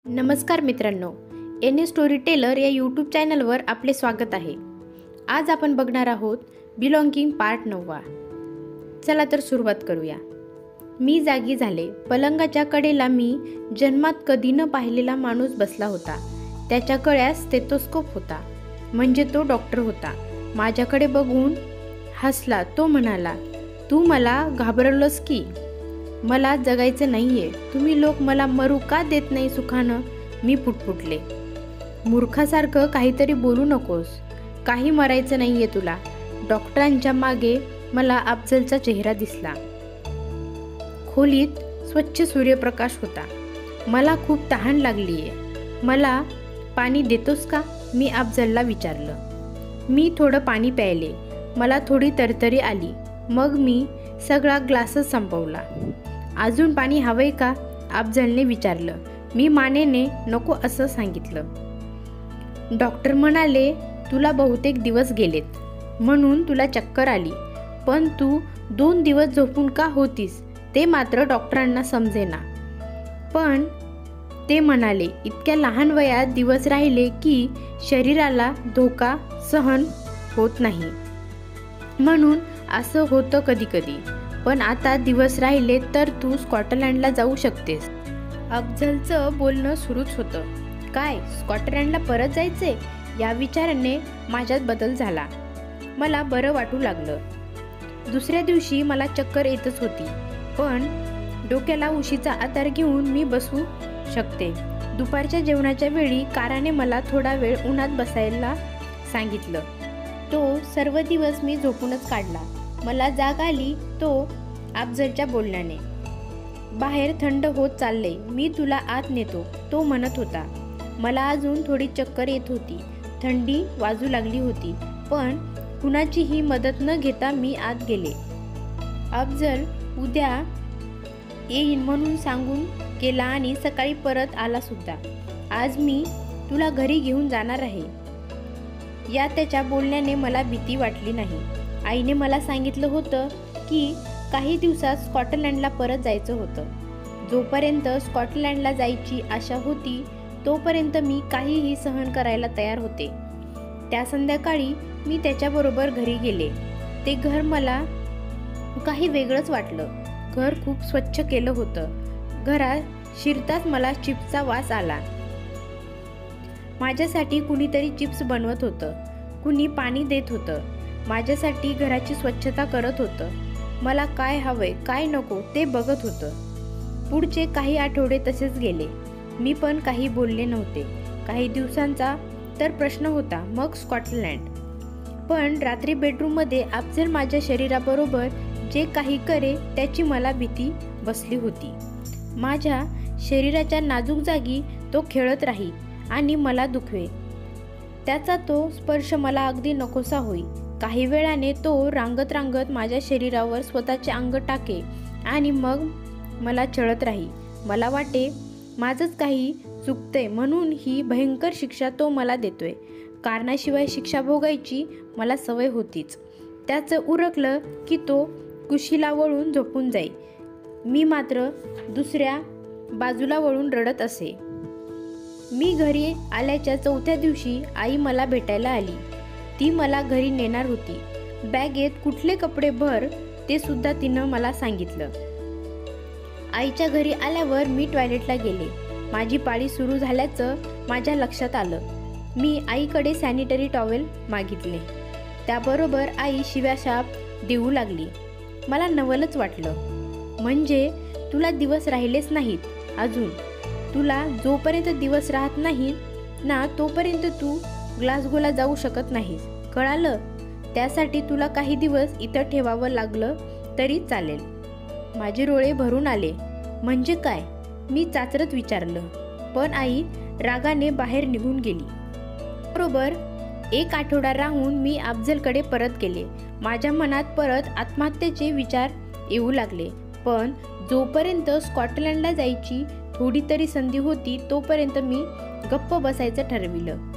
नमस्कार मित्रांनो, N a story teller या यूट्यूब चॅनलवर आपले स्वागत आहे। आज आपण बघणार आहोत बिलॉंगिंग पार्ट 9। चला तर सुरुवात करूया। मी जागी झाले। पलंगाच्या कडेला मी जन्मात कधी न पाहिलेला माणूस बसला होता। त्याच्या गळ्यात स्टेथोस्कोप होता, म्हणजे तो डॉक्टर होता। माझ्याकडे बघून हसला। तो म्हणाला, तू मला घाबरवलंस की? मला जगायचं नाहीये, तुम्ही लोक मला मरू का देत नाही सुखानं? मी पुटपुटले। मूर्खासारखं काहीतरी बोलू नकोस, काही मरायचं नाहीये तुला। डॉक्टरांच्या मागे मला अफजलचा चेहरा दिसला। खोलीत स्वच्छ सूर्यप्रकाश होता। मला खूप तहान लागलीये, मला पाणी देतोस का? मी अफजलला विचारलं। मी थोडं पाणी प्यायले। मला थोडी तरतरी आली। मग मी सगळा ग्लासच संपवला। अजून पाणी हवंय का? अफजलने विचारलं। मी मानेने नको असं सांगितलं। डॉक्टर म्हणाले, तुला बहुतेक दिवस गेलेत म्हणून तुला चक्कर आली, पण तू 2 दिवस झोपून का होतीस ते मात्र डॉक्टरांना समजेना। पण ते म्हणाले, इतक्या लहान वयात दिवस राहिले की शरीराला धोका सहन होत नाही, म्हणून असं होतं कधी कधी। पण आता दिवस राहिले तर तू स्कॉटलंडला जाऊ शकतेस। अफजलचं बोलणं सुरूच होतं। काय, स्कॉटलंडला परत जायचे? या विचाराने माझ्यात बदल झाला। मला बरं वाटू लागलं। दुसऱ्या दिवशी मला चक्कर येतच होती, पण डोक्याला उशीचा आधार घेऊन मी बसू शकते। दुपारच्या जेवणाच्या वेळी काराने मला थोडा वेळ उन्हात बसायला सांगितलं। तो सर्व दिवस मी झोपूनच काढला। मला जाग आली तो अफजलच्या बोलण्याने। बाहेर थंड होत चालले, मी तुला आत नेतो, तो म्हणत होता। मला अजून थोडी चक्कर येत होती, थंडी वाजू लागली होती, पण कुणाचीही मदत न घेता मी आत गेले। अफजल उद्या येईन म्हणून सांगून गेला आणि सकाळी परत आला सुद्धा। आज मी तुला घरी घेऊन जाणार आहे। या त्याच्या बोलण्याने मला भीती वाटली नाही। आईने मला सांगितलं होतं की काही दिवसात स्कॉटलंडला परत जायचं होतं। जोपर्यंत स्कॉटलंडला जायची आशा होती तोपर्यंत मी काहीही सहन करायला तयार होते। त्या संध्याकाळी मी त्याच्याबरोबर घरी गेले। ते घर मला काही वेगळंच वाटलं। घर खूप स्वच्छ केलं होतं। घरात शिरताच मला चिप्सचा वास आला। माझ्यासाठी कुणीतरी चिप्स बनवत होतं, कुणी पाणी देत होतं, माझ्यासाठी घराची स्वच्छता करत होतं। मला काय हवंय काय नको ते बघत होतं। पुढचे काही आठवडे तसेच गेले। मी पण काही बोलले नव्हते। काही दिवसांचा तर प्रश्न होता, मग स्कॉटलंड। पण रात्री बेडरूममध्ये अफजल माझ्या शरीराबरोबर जे काही करे त्याची मला भीती बसली होती। माझ्या शरीराच्या नाजूक जागी तो खेळत राही आणि मला दुखवे। त्याचा तो स्पर्श मला अगदी नकोसा होई। काही वेळाने तो रांगत रांगत माझ्या शरीरावर स्वतःचे अंग टाके आणि मग मला छळत राही। मला वाटे माझंच काही चुकतंय म्हणून ही भयंकर शिक्षा तो मला देतोय। कारणाशिवाय शिक्षा भोगायची मला सवय होतीच। त्याचं उरकलं की तो कुशीला वळून झोपून जाई। मी मात्र दुसऱ्या बाजूला वळून रडत असे। मी घरी आल्याच्या 4थ्या दिवशी आई मला भेटायला आली। ती मला घरी नेणार होती। बॅगेत कुठले कपडे भर ते सुद्धा तिनं मला सांगितलं। आईच्या घरी आल्यावर मी टॉयलेटला गेले। माझी पाळी सुरू झाल्याचं माझ्या लक्षात आलं। मी आईकडे सॅनिटरी टॉवेल मागितले। त्याबरोबर आई शिव्याशाप देऊ लागली। मला नवलच वाटलं। म्हणजे तुला दिवस राहिलेच नाहीत अजून। तुला जोपर्यंत दिवस राहत नाहीत ना तोपर्यंत तू ग्लासगोला जाऊ शकत नाहीस, कळालं? त्यासाठी तुला काही दिवस इथं ठेवावं लागलं तरी चालेल। माझे डोळे भरून आले। म्हणजे काय? मी चाचरत विचारलं। पण आई रागाने बाहेर निघून गेली। बरोबर 1 आठवडा राहून मी अफजलकडे परत गेले। माझ्या मनात परत आत्महत्येचे विचार येऊ लागले। पण जोपर्यंत स्कॉटलंडला जायची थोडी तरी संधी होती तोपर्यंत मी गप्प बसायचं ठरविलं।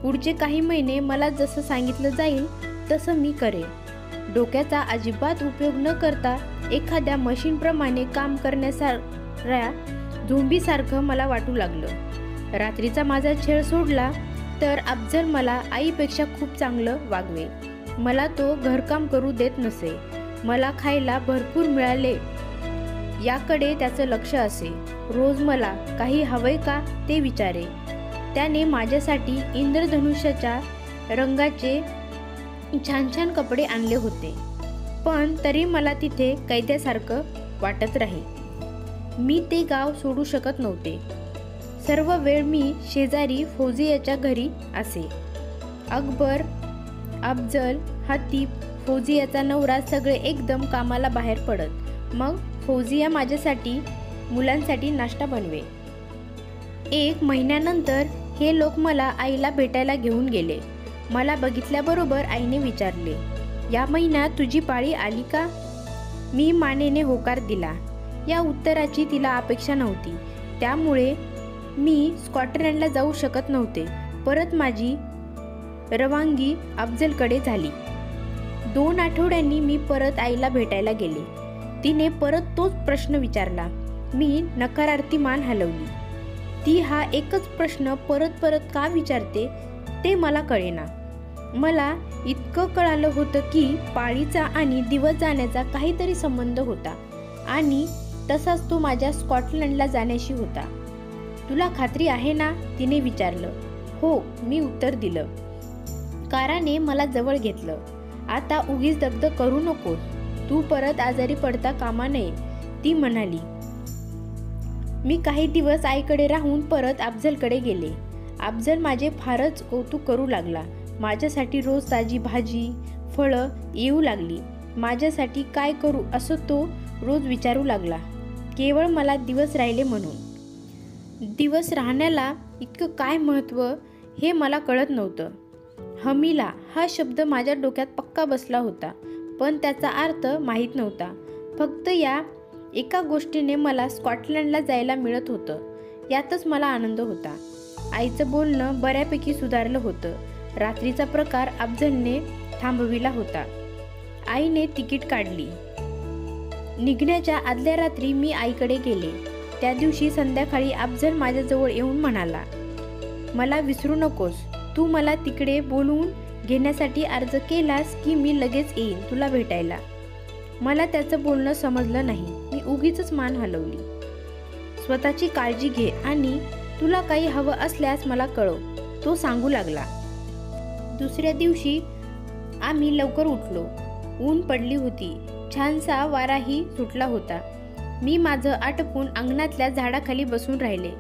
पुढचे काही महिने मला जसं सांगितलं जाईल तसं मी करेन। डोक्याचा अजिबात उपयोग न करता एखाद्या मशीनप्रमाणे काम करण्यासाऱ्या झोंबीसारखं मला वाटू लागलं. रात्रीचा माझा छळ सोडला तर अफजल मला आईपेक्षा खूप चांगलं वागवे. मला तो घरकाम करू देत नसे. मला खायला भरपूर मिळाले याकडे त्याचं लक्ष असे. रोज मला काही हवंय का ते विचारे. त्याने माझ्यासाठी इंद्रधनुष्याच्या रंगाचे छान छान कपडे आणले होते, पण तरी मला तिथे कैद्यासारखं वाटत राही. मी ते गाव सोडू शकत नव्हते. सर्व वेळ मी शेजारी फौजियाच्या घरी असे. अकबर, अफजल, हतीब, फौजियाचा नवरा सगळे एकदम कामाला बाहेर पडत. मग फौजिया माझ्यासाठी मुलांसाठी नाश्ता बनवे. 1 महिन्यानंतर हे लोक मला आईला भेटायला घेऊन गेले. मला बघितल्याबरोबर आईने विचारले, या महिन्यात तुझी पाळी आली का? मी मानेने होकार दिला. या उत्तराची तिला अपेक्षा नव्हती. त्यामुळे मी स्कॉटलंडला जाऊ शकत नव्हते. परत माझी रवानगी अफजलकडे झाली. 2 आठवड्यांनी मी परत आईला भेटायला गेले. तिने परत तोच प्रश्न विचारला. मी नकारार्थी मान हलवली. ती हा एकच प्रश्न परत परत का विचारते ते मला कळेना. मला इतकं कळालं होतं की पाळीचा आणि दिवस जाण्याचा काहीतरी संबंध होता आणि तसाच तो माझ्या स्कॉटलंडला जाण्याशी होता. तुला खात्री आहे ना? तिने विचारलं. हो, मी उत्तर दिलं. काराने मला जवळ घेतलं. आता उगीच दगदग करू नकोस. तू परत आजारी पडता कामा नये, ती म्हणाली. मी काही दिवस आईकडे राहून परत अफजलकडे गेले. अफजल माझे फारच कौतुक करू लागला. माझ्यासाठी रोज ताजी भाजी, फळं येऊ लागली. माझ्यासाठी काय करू असं तो रोज विचारू लागला, केवळ मला दिवस राहिले म्हणून. दिवस राहण्याला इतकं काय महत्त्व हे मला कळत नव्हतं. हमीला हा शब्द माझ्या डोक्यात पक्का बसला होता, पण त्याचा अर्थ माहीत नव्हता. फक्त या एका गोष्टीने मला स्कॉटलंडला जायला मिळत होतं, यातच मला आनंद होता. आईचं बोलणं बऱ्यापैकी सुधारलं होतं. रात्रीचा प्रकार अफजलने थांबविला होता. आईने तिकीट काढली. निघण्याच्या आदल्या रात्री मी आईकडे गेले. त्या दिवशी संध्याकाळी अफजल माझ्याजवळ येऊन म्हणाला, मला विसरू नकोस. तू मला तिकडे बोलवून घेण्यासाठी अर्ज केलास की मी लगेच येईन तुला भेटायला. मला त्याचं बोलणं समजलं नाही. मी उगीचच मान हलवली. स्वतःची काळजी घे आणि तुला काही हवं असल्यास मला कळव, तो सांगू लागला. दुसऱ्या दिवशी आम्ही लवकर उठलो. ऊन पडली होती. छानसा वाराही सुटला होता. मी माझं आटपून अंगणातल्या झाडाखाली बसून राहिले.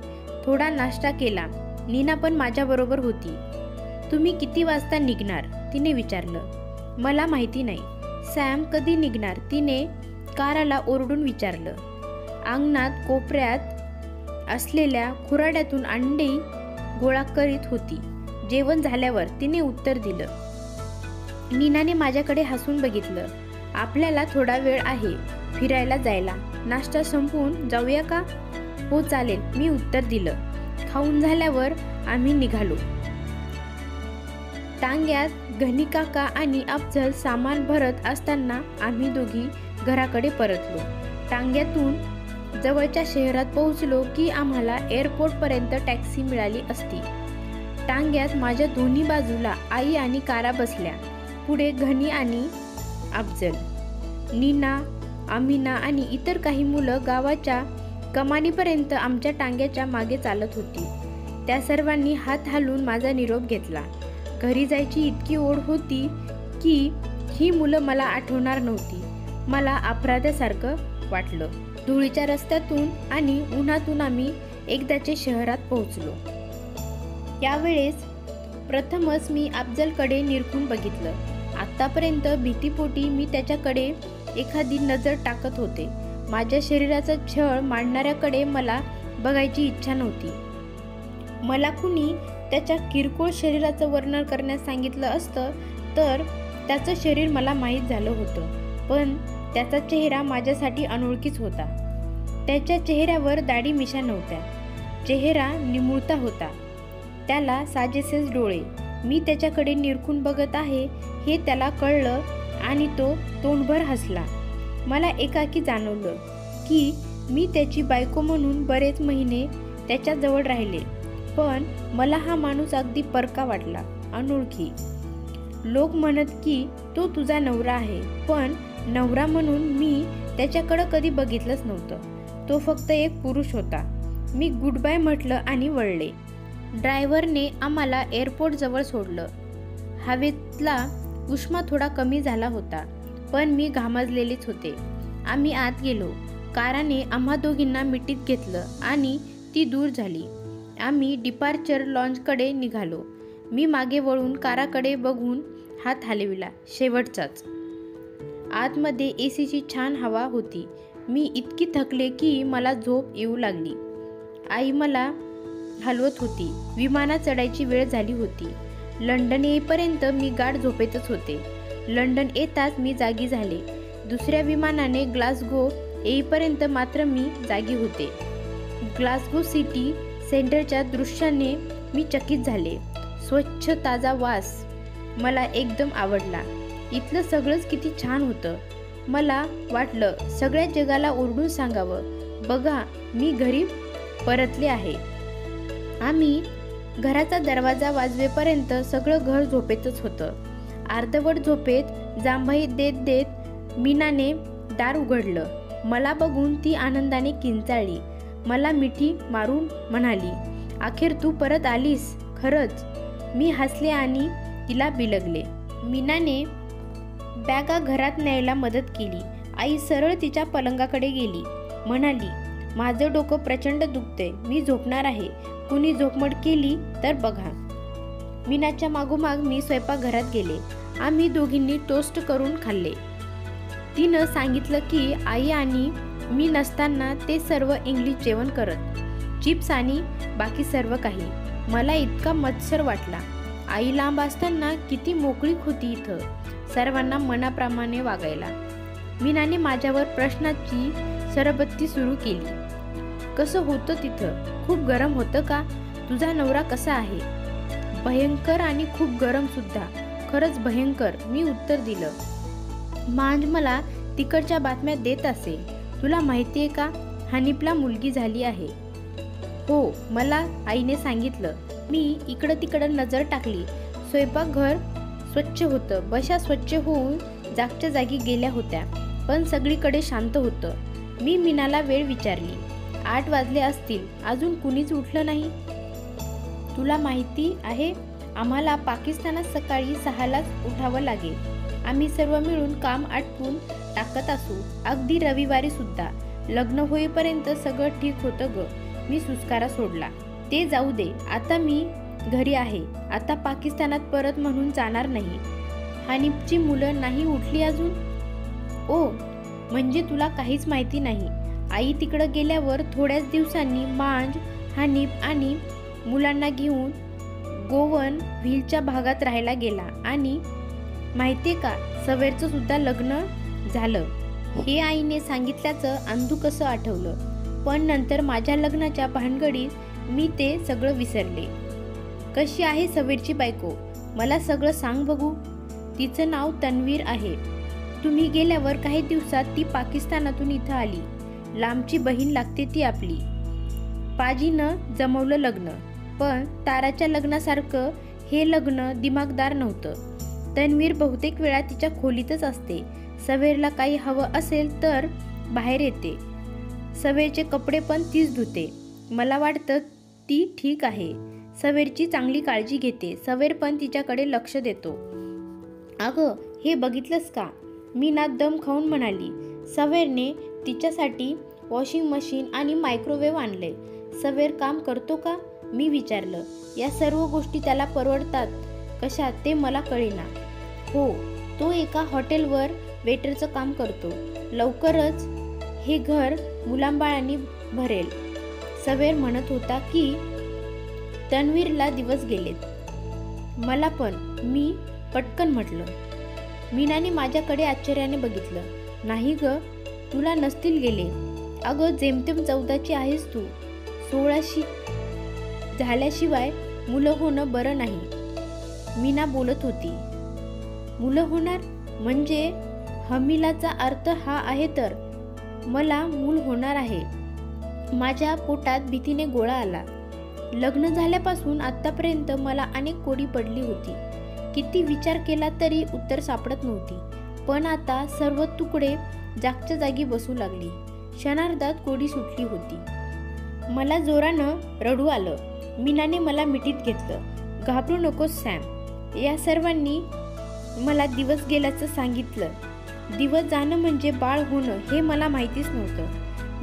थोडा नाश्ता केला. नीना पण माझ्याबरोबर होती. तुम्ही किती वाजता निघणार? तिने विचारलं. मला माहिती नाही. सॅम कधी निघणार? तिने काराला ओरडून विचारलं. अंगणात कोपऱ्यात असलेल्या खुराड्यातून अंडी गोळा करीत होती. जेवण झाल्यावर, तिने उत्तर दिलं. नीनाने माझ्याकडे हसून बघितलं. आपल्याला थोडा वेळ आहे फिरायला जायला. नाश्ता संपवून जाऊया का? हो चालेल, मी उत्तर दिलं. खाऊन झाल्यावर आम्ही निघालो. टांग्यात घनीकाका आणि अफजल सामान भरत असताना आम्ही दोघी घराकडे परतलो. टांग्यातून जवळच्या शहरात पोहोचलो की आम्हाला एअरपोर्टपर्यंत टॅक्सी मिळाली असती. टांग्यात माझ्या दोन्ही बाजूला आई आणि कारा बसल्या. पुढे घनी आणि अफजल, नीना, आमिना आणि इतर काही मुलं गावाच्या कमानीपर्यंत आमच्या टांग्याच्या मागे चालत होती. त्या सर्वांनी हात हालून माझा निरोप घेतला. घरी जायची इतकी ओढ होती की ही मुलं मला आठवणार नव्हती. मला अपराध्यासारखं वाटलं. धुळीच्या रस्त्यातून आणि उन्हातून आम्ही एकदाचे शहरात पोहोचलो. यावेळेस प्रथमच मी अफजलकडे निरखून बघितलं. आत्तापर्यंत भीतीपोटी मी त्याच्याकडे एखादी नजर टाकत होते. माझ्या शरीराचा छळ मांडणाऱ्याकडे मला बघायची इच्छा नव्हती. मला कुणी त्याच्या किरकोळ शरीराचं वर्णन करण्यास सांगितलं असतं तर त्याचं शरीर मला माहीत झालं होतं, पण त्याचा चेहरा माझ्यासाठी अनोळखीच होता. त्याच्या चेहऱ्यावर दाढी मिशा नव्हत्या. चेहरा निमुळता होता. त्याला साजेसेच डोळे. मी त्याच्याकडे निरखून बघत आहे हे त्याला कळलं आणि तो तोंडभर हसला. मला एकाकी जाणवलं की मी त्याची बायको म्हणून बरेच महिने त्याच्याजवळ राहिले, पण मला हा माणूस अगदी परका वाटला, अनोळखी. लोक म्हणत की तो तुझा नवरा आहे, पण नवरा म्हणून मी त्याच्याकडं कधी बघितलंच नव्हतं. तो फक्त एक पुरुष होता. मी गुड बाय म्हटलं आणि वळले. ड्रायव्हरने आम्हाला एअरपोर्टजवळ सोडलं. हवेतला उष्मा थोडा कमी झाला होता, पण मी घामजलेलीच होते. आम्ही आत गेलो. काराने आम्हा दोघींना मिठीत घेतलं आणि ती दूर झाली. आम्ही डिपार्चर लॉन्जकडे निघालो. मी मागे वळून काराकडे बघून हात हलविला, शेवटचाच. आतमध्ये एसीची छान हवा होती. मी इतकी थकले की मला झोप येऊ लागली. आई मला हलवत होती. विमानात चढायची वेळ झाली होती. लंडन येईपर्यंत मी गाढ झोपेतच होते. लंडन येताच मी जागी झाले. दुसऱ्या विमानाने ग्लासगो येईपर्यंत मात्र मी जागी होते. ग्लासगो सिटी सेंटरच्या दृश्याने मी चकित झाले. स्वच्छ ताजा वास मला एकदम आवडला. इथलं सगळंच किती छान होतं. मला वाटलं सगळ्या जगाला ओरडून सांगावं, बघा मी घरी परतले आहे. आम्ही घराचा दरवाजा वाजवेपर्यंत सगळं घर झोपेतच होतं. अर्धवट झोपेत जांभई देत देत मीनाने दार उघडलं. मला बघून ती आनंदाने किंचाळली. मला मिठी मारून म्हणाली, अखेर तू परत आलीस खरंच. मी हसले आणि तिला बिलगले. मीनाने बॅगा घरात न्यायला मदत केली. आई सरळ तिच्या पलंगाकडे गेली. म्हणाली, माझं डोकं प्रचंड दुखते, मी झोपणार आहे. कुणी झोपमोड केली तर बघा. मीनाच्या मागोमाग मी स्वयंपाकघरात गेले. आम्ही दोघींनी टोस्ट करून खाल्ले. तिनं सांगितलं की आई आणि मी नसताना ते सर्व इंग्लिश जेवण करत, चिप्स आणि बाकी सर्व काही. मला इतका मत्सर वाटला. आई लांब असताना किती मोकळीक होती इथं, सर्वांना मनाप्रमाणे वागायला. मीनाने माझ्यावर प्रश्नाची सरबत्ती सुरू केली. कसं होतं तिथं? खूप गरम होतं का? तुझा नवरा कसा आहे? भयंकर आणि खूप गरम सुद्धा. खरंच भयंकर, मी उत्तर दिलं. मांज मला तिकडच्या बातम्या देत असे. तुला माहितीये का, हनीफला मुलगी झाली आहे. हो, मला आईने सांगितलं. मी इकडं तिकडं नजर टाकली. स्वयंपाकघर स्वच्छ होतं. बशा स्वच्छ होऊन जागच्या जागी गेल्या होत्या, पण सगळीकडे शांत होतं. मी मीनाला वेळ विचारली. 8 वाजले असतील, अजून कुणीच उठलं नाही. तुला माहिती आहे, आम्हाला पाकिस्तानात सकाळी 6लाच उठावं लागेल. आम्ही सर्व मिळून काम आटपून टाकत असू, अगदी रविवारी सुद्धा. लग्न होईपर्यंत सगळं ठीक होतं ग. मी सुस्कारा सोडला. ते जाऊ दे, आता मी घरी आहे. आता पाकिस्तानात परत म्हणून जाणार नाही. हनीफची मुलं नाही उठली अजून? ओ, म्हणजे तुला काहीच माहिती नाही. आई तिकडं गेल्यावर थोड्याच दिवसांनी मांज, हनीफ आणि मुलांना घेऊन गोवन व्हीलच्या भागात राहायला गेला. आणि माहितीये का, सवेरचं सुद्धा लग्न झालं. हे आईने सांगितल्याचं अंधू कसं आठवलं, पण नंतर माझ्या लग्नाच्या भानगडीत मी ते सगळं विसरले. कशी आहे सवेरची बायको? मला सगळं सांग बघू. तिचं नाव तन्वीर आहे. तुम्ही गेल्यावर काही दिवसात ती पाकिस्तानातून इथं आली. लांबची बहीण लागते ती आपली. पाजीनं जमवलं लग्न, पण ताराच्या लग्नासारखं हे लग्न दिमागदार नव्हतं. तन्वीर बहुतेक वेळा तिच्या खोलीतच असते. सवेरला काही हवं असेल तर बाहेर येते. सवेरचे कपडे पण तीच धुते. मला वाटतं ती ठीक आहे. सवेरची चांगली काळजी घेते. सवेर पण तिच्याकडे लक्ष देतो. अगं, हे बघितलंस का? मीना दम खाऊन म्हणाली. सवेरने तिच्यासाठी वॉशिंग मशीन आणि मायक्रोवेव्ह आणले. सवेर काम करतो का? मी विचारलं. या सर्व गोष्टी त्याला परवडतात कशा ते मला कळेना. हो, तो एका हॉटेलवर वेटरचं काम करतो. लवकरच हे घर मुलांबाळांनी भरेल. सवेर म्हणत होता की तन्वीरला दिवस गेलेत. मला पण, मी पटकन म्हटलं. मीनाने माझ्याकडे आश्चर्याने बघितलं. नाही ग, तुला नसतील गेले. अगं, जेमतेम 14ची आहेस तू. 16शी झाल्याशिवाय मुलं होणं बरं नाही. मीना बोलत होती. मुलं होणार म्हणजे हमीलाचा अर्थ हा आहे तर मला मूल होणार आहे. माझ्या पोटात भीतीने गोळा आला. लग्न झाल्यापासून आतापर्यंत मला अनेक कोडी पडली होती. किती विचार केला तरी उत्तर सापडत नव्हती. पण आता सर्व तुकडे जागच्या जागी बसू लागली. क्षणार्धात कोडी सुटली होती. मला जोरानं रडू आलं. मीनाने मला मिठीत घेतलं. घाबरू नकोस सॅम. या सर्वांनी मला दिवस गेल्याचं सांगितलं. दिवस जाणं म्हणजे बाळ होणं हे मला माहितीच नव्हतं.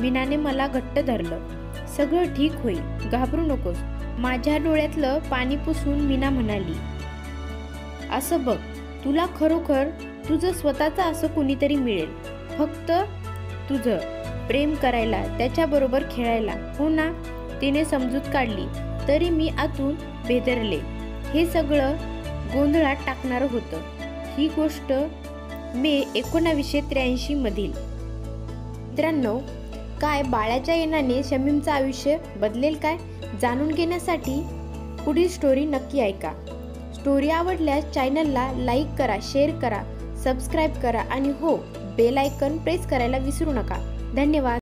मीनाने मला घट्ट धरलं. सगळं ठीक होईल, घाबरू नकोस. माझ्या डोळ्यातलं पाणी पुसून मीना म्हणाली, असं बघ, तुला खरोखर तुझं स्वतःचं असं कुणीतरी मिळेल. फक्त तुझं प्रेम करायला, त्याच्याबरोबर खेळायला. हो ना? तिने समजूत काढली. तरी मी आतून बेदरले. हे सगळं गोंधळात टाकणारं होतं. ही गोष्ट मे 1983 मधील. मित्रांनो, काय बाळाच्या येण्याने शमीमचं आयुष्य बदलेल काय? जाणून घेण्यासाठी पुढील स्टोरी नक्की ऐका. स्टोरी आवडल्यास चॅनलला लाईक करा, शेअर करा, सबस्क्राईब करा आणि हो, बेल आयकॉन प्रेस करायला विसरू नका. धन्यवाद.